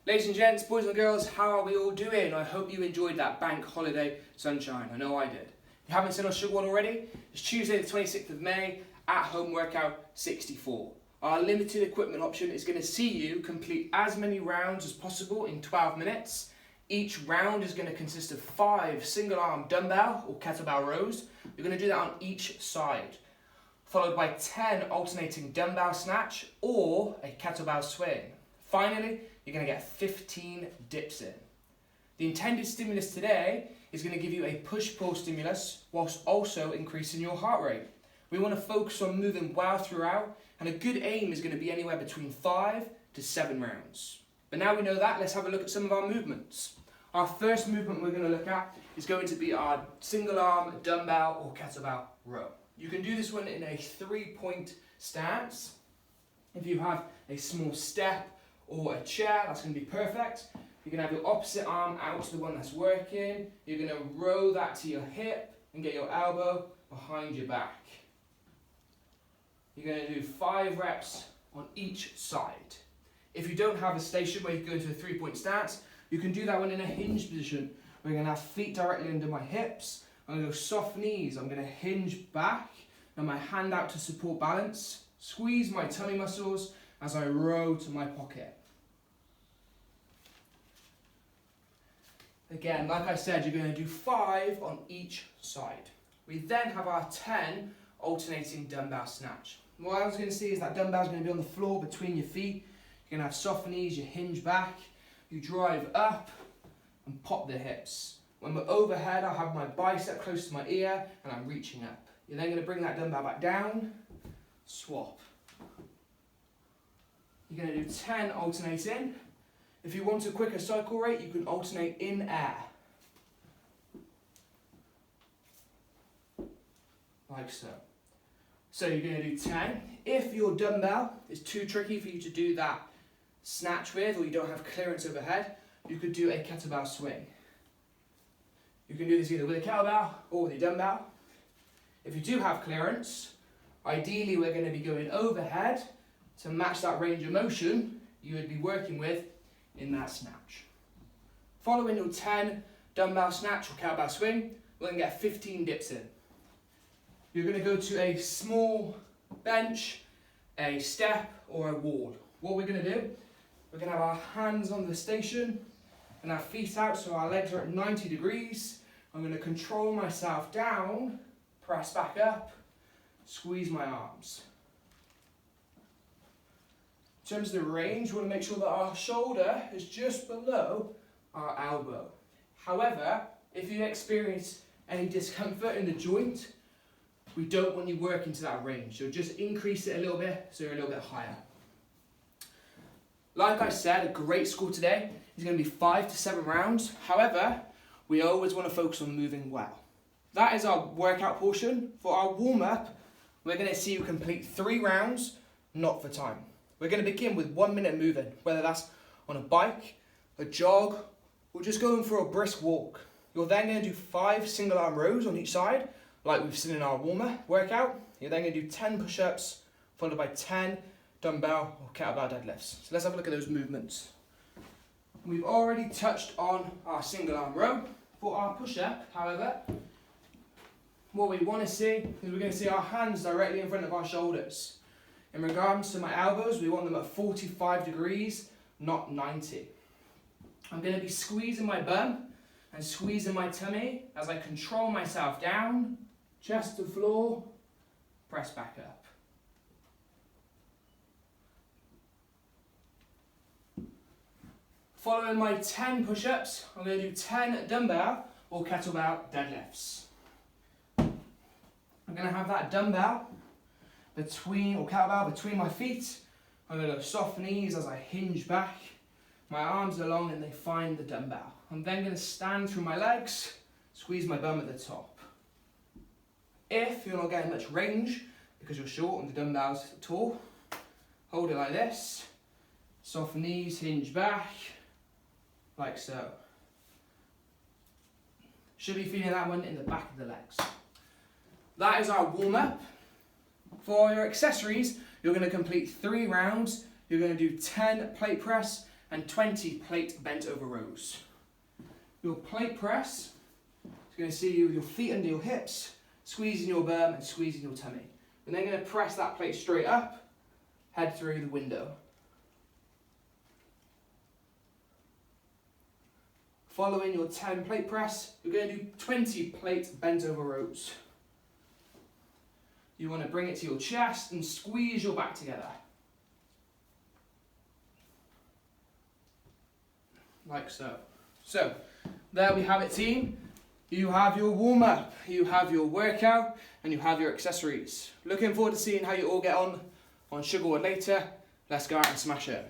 Ladies and gents, boys and girls, how are we all doing? I hope you enjoyed that bank holiday sunshine. I know I did. If you haven't seen our sugar one already, it's Tuesday the 26th of May, at home workout 64. Our limited equipment option is going to see you complete as many rounds as possible in 12 minutes. Each round is going to consist of 5 single arm dumbbell or kettlebell rows. You're going to do that on each side, followed by 10 alternating dumbbell snatch or a kettlebell swing. Finally, you're going to get 15 dips in. The intended stimulus today is going to give you a push-pull stimulus whilst also increasing your heart rate. We want to focus on moving well throughout, and a good aim is going to be anywhere between 5 to 7 rounds. But now we know that, let's have a look at some of our movements. Our first movement we're going to look at is going to be our single arm dumbbell or kettlebell row. You can do this one in a 3-point stance. If you have a small step or a chair, that's going to be perfect. You're going to have your opposite arm out to the one that's working. You're going to row that to your hip and get your elbow behind your back. You're going to do 5 reps on each side. If you don't have a station where you can go into a 3-point stance, you can do that one in a hinge position. We're going to have feet directly under my hips. I'm going to go soft knees. I'm going to hinge back and my hand out to support balance. Squeeze my tummy muscles as I row to my pocket. Again, like I said, you're going to do 5 on each side. We then have our 10 alternating dumbbell snatch. What I was going to see is that dumbbell's going to be on the floor between your feet. You're going to have soft knees, you hinge back, you drive up and pop the hips. When we're overhead, I'll have my bicep close to my ear and I'm reaching up. You're then going to bring that dumbbell back down, swap. You're going to do 10 alternating. If you want a quicker cycle rate, you can alternate in air. Like so. So you're going to do 10. If your dumbbell is too tricky for you to do that snatch with, or you don't have clearance overhead, you could do a kettlebell swing. You can do this either with a kettlebell or with a dumbbell. If you do have clearance, ideally we're going to be going overhead to match that range of motion you would be working with in that snatch. Following your 10 dumbbell snatch or kettlebell swing, we're going to get 15 dips in. You're going to go to a small bench, a step or a wall. What we're going to do, we're going to have our hands on the station and our feet out so our legs are at 90 degrees. I'm going to control myself down, press back up, squeeze my arms. In terms of the range, we want to make sure that our shoulder is just below our elbow. However, if you experience any discomfort in the joint, we don't want you working to that range. So just increase it a little bit so you're a little bit higher. Like I said, a great score today is going to be 5 to 7 rounds. However, we always want to focus on moving well. That is our workout portion. For our warm-up, we're going to see you complete 3 rounds, not for time. We're going to begin with 1 minute moving, whether that's on a bike, a jog, or just going for a brisk walk. You're then going to do 5 single arm rows on each side, like we've seen in our warm-up workout. You're then going to do 10 push-ups, followed by 10 dumbbell or kettlebell deadlifts. So let's have a look at those movements. We've already touched on our single arm row. For our push-up, however, what we want to see is we're going to see our hands directly in front of our shoulders. In regards to my elbows, we want them at 45 degrees, not 90. I'm going to be squeezing my bum and squeezing my tummy as I control myself down, chest to floor, press back up. Following my 10 push-ups, I'm going to do 10 dumbbell or kettlebell deadlifts. I'm going to have that dumbbell kettlebell between my feet. I'm going to go soft knees as I hinge back. My arms are long and they find the dumbbell. I'm then going to stand through my legs, squeeze my bum at the top. If you're not getting much range because you're short and the dumbbell's tall, hold it like this. Soft knees, hinge back, like so. Should be feeling that one in the back of the legs. That is our warm-up. For your accessories, you're going to complete 3 rounds. You're going to do 10 plate press and 20 plate bent over rows. Your plate press is going to see you with your feet under your hips, squeezing your bum and squeezing your tummy. We're then going to press that plate straight up, head through the window. Following your 10 plate press, you're going to do 20 plate bent over rows. You want to bring it to your chest and squeeze your back together. Like so. So, there we have it, team. You have your warm-up, you have your workout, and you have your accessories. Looking forward to seeing how you all get on Sugar World later. Let's go out and smash it.